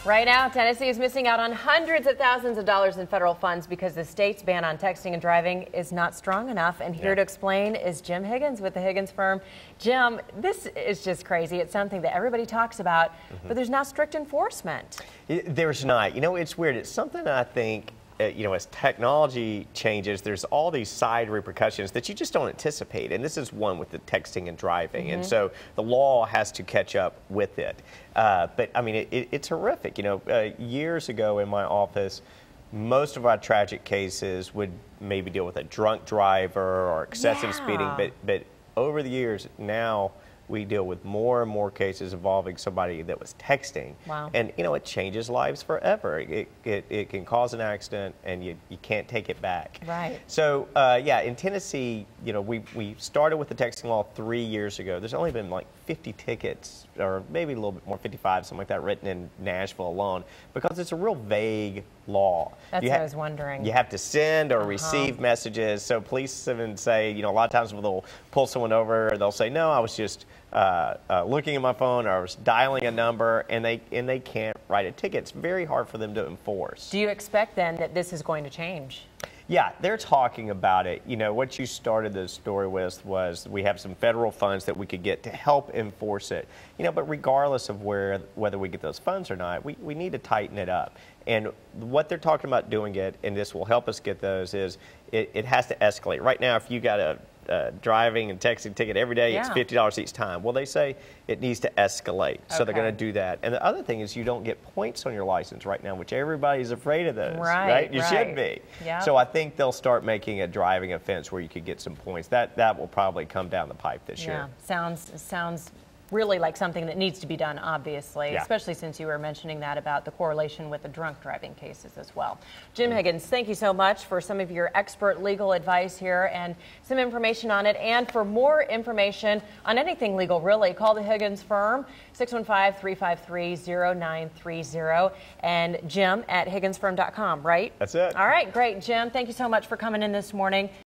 Right now, Tennessee is missing out on hundreds of thousands of dollars in federal funds because the state's ban on texting and driving is not strong enough. And here to explain is Jim Higgins with the Higgins Firm. Jim, this is just crazy. It's something that everybody talks about, but there's not strict enforcement. There's not. You know, it's weird. It's something I think, as technology changes, there's all these side repercussions that you just don't anticipate. And this is one with the texting and driving. And so the law has to catch up with it. But I mean, it's horrific. You know, years ago in my office, most of our tragic cases would maybe deal with a drunk driver or excessive speeding. But over the years, now we deal with more and more cases involving somebody that was texting. Wow. And, you know, it changes lives forever. It can cause an accident and you can't take it back. Right. So, yeah, in Tennessee, you know, we started with the texting law 3 years ago. There's only been like 50 tickets, or maybe a little bit more, 55, something like that, written in Nashville alone, because it's a real vague law. That's what I was wondering. You have to send or receive messages. So police even say, you know, a lot of times they'll pull someone over, they'll say, no, I was just looking at my phone, or I was dialing a number, and they can't write a ticket. It's very hard for them to enforce. Do you expect then that this is going to change? Yeah, they're talking about it. You know, what you started the story with was we have some federal funds that we could get to help enforce it. You know, but regardless of whether we get those funds or not, we need to tighten it up. And what they're talking about doing it, and this will help us get those, is it has to escalate. Right now, if you got a driving and texting ticket every day, it's $50 each time. Well, they say it needs to escalate, so they're going to do that. And the other thing is you don't get points on your license right now, which everybody's afraid of those, right? You should be. Yep. So I think they'll start making a driving offense where you could get some points. That will probably come down the pipe this year. Sounds really like something that needs to be done, obviously, especially since you were mentioning that about the correlation with the drunk driving cases as well. Jim Higgins, thank you so much for some of your expert legal advice here and some information on it. And for more information on anything legal, really, call the Higgins Firm, 615-353-0930, and Jim at higginsfirm.com, right? That's it. All right, great, Jim. Thank you so much for coming in this morning.